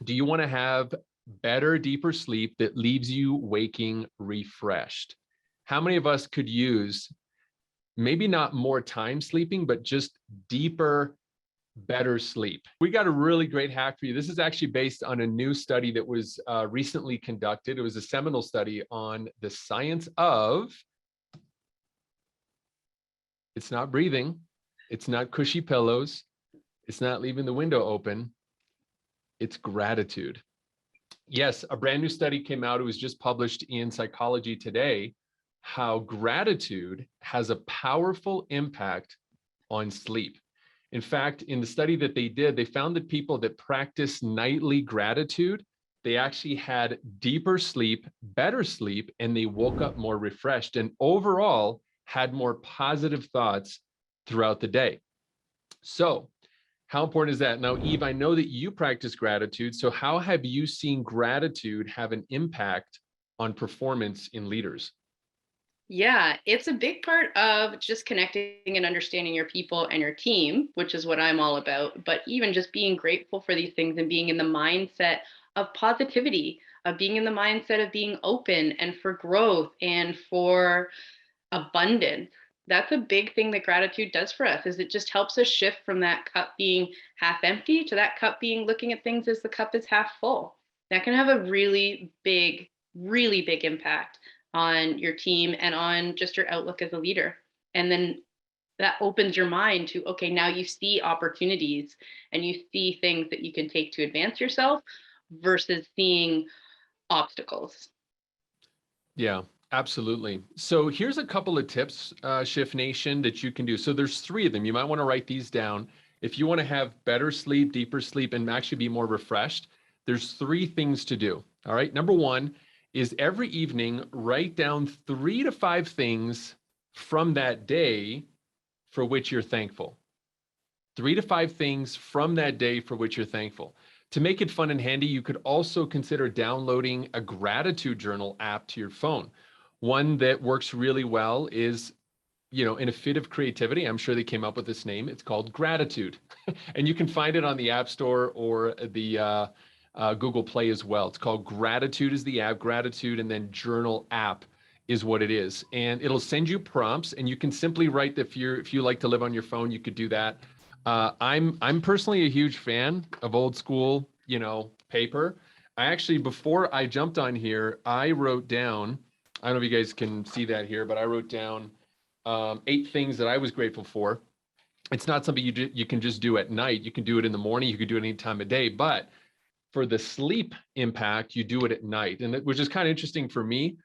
Do you want to have better, deeper sleep that leaves you waking refreshed? How many of us could use maybe not more time sleeping, but just deeper, better sleep? We got a really great hack for you. This is actually based on a new study that was recently conducted. It was a seminal study on the science of it's not breathing, it's not cushy pillows, it's not leaving the window open, it's gratitude. Yes, a brand new study came out. It was just published in Psychology Today, how gratitude has a powerful impact on sleep. In fact, in the study that they did, they found that people that practice nightly gratitude, they actually had deeper sleep, better sleep, and they woke up more refreshed and overall had more positive thoughts throughout the day. So, how important is that? Now, Eve, I know that you practice gratitude. So how have you seen gratitude have an impact on performance in leaders? Yeah, it's a big part of just connecting and understanding your people and your team, which is what I'm all about. But even just being grateful for these things and being in the mindset of positivity, of being in the mindset of being open and for growth and for abundance. That's a big thing that gratitude does for us is it just helps us shift from that cup being half empty to that cup being looking at things as the cup is half full. That can have a really big impact on your team and on just your outlook as a leader. And then that opens your mind to, okay, now you see opportunities and you see things that you can take to advance yourself versus seeing obstacles. Yeah, absolutely. So here's a couple of tips, Shift Nation, that you can do. So there's three of them. You might want to write these down. If you want to have better sleep, deeper sleep, and actually be more refreshed, there's three things to do. All right. Number one is every evening, write down 3 to 5 things from that day for which you're thankful. 3 to 5 things from that day for which you're thankful. To make it fun and handy, you could also consider downloading a gratitude journal app to your phone. One that works really well is, in a fit of creativity, I'm sure they came up with this name. It's called Gratitude. And you can find it on the App Store or the Google Play as well. It's called Gratitude is the app, Gratitude, and then Journal app is what it is. And it'll send you prompts, and you can simply write if you like to live on your phone, you could do that. I'm personally a huge fan of old school, paper. I actually, before I jumped on here, I wrote down, I don't know if you guys can see that here, but I wrote down 8 things that I was grateful for. It's not something you can just do at night. You can do it in the morning. You could do it any time of day, but for the sleep impact, you do it at night. And which is kind of interesting for me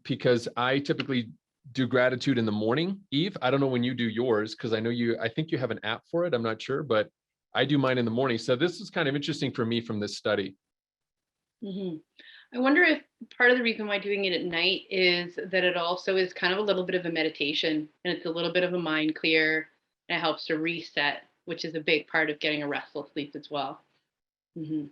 because I typically do gratitude in the morning. Eve, I don't know when you do yours because I think you have an app for it. I'm not sure, but I do mine in the morning. So this is kind of interesting for me from this study. Mm-hmm. I wonder if part of the reason why doing it at night is that it also is kind of a little bit of a meditation and it's a little bit of a mind clear and it helps to reset, which is a big part of getting a restful sleep as well. Mm-hmm.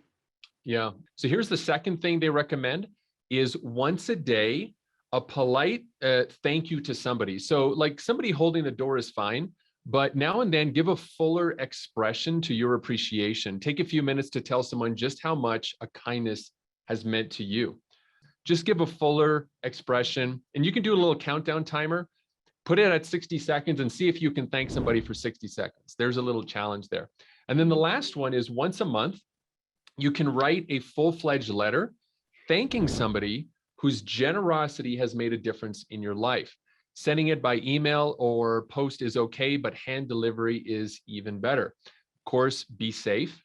Yeah. So here's the second thing they recommend is once a day, a polite thank you to somebody. So like somebody holding the door is fine, but now and then give a fuller expression to your appreciation. Take a few minutes to tell someone just how much a kindness has meant to you. Just give a fuller expression, and you can do a little countdown timer. Put it at 60 seconds and see if you can thank somebody for 60 seconds. There's a little challenge there. And then the last one is once a month, you can write a full-fledged letter thanking somebody whose generosity has made a difference in your life. Sending it by email or post is okay, but hand delivery is even better. Of course, be safe,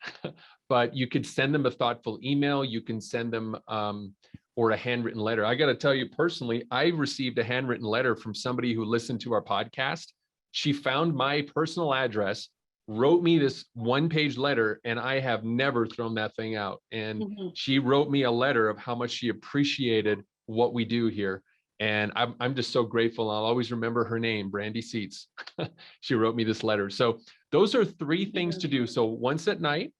but you could send them a thoughtful email. You can send them or a handwritten letter. I got to tell you personally, I received a handwritten letter from somebody who listened to our podcast. She found my personal address, wrote me this 1-page letter, and I have never thrown that thing out. And Mm-hmm. she wrote me a letter of how much she appreciated what we do here. And I'm just so grateful. I'll always remember her name, Brandy Seats. She wrote me this letter. So those are 3 things to do. So once at night,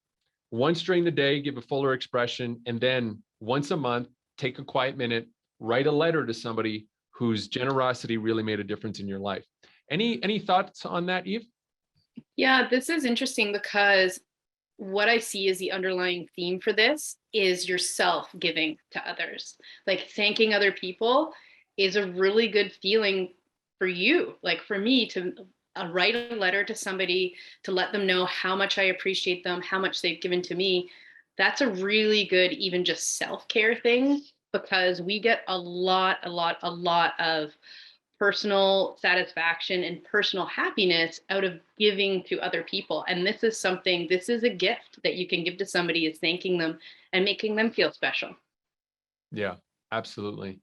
once during the day, give a fuller expression, and then once a month, take a quiet minute, write a letter to somebody whose generosity really made a difference in your life. Any thoughts on that, Eve? Yeah, this is interesting because what I see as the underlying theme for this is yourself giving to others. Like thanking other people is a really good feeling for you. Like for me to write a letter to somebody to let them know how much I appreciate them, how much they've given to me. That's a really good, even just self care thing because we get a lot of personal satisfaction and personal happiness out of giving to other people. And this is something, this is a gift that you can give to somebody is thanking them and making them feel special. Yeah, absolutely.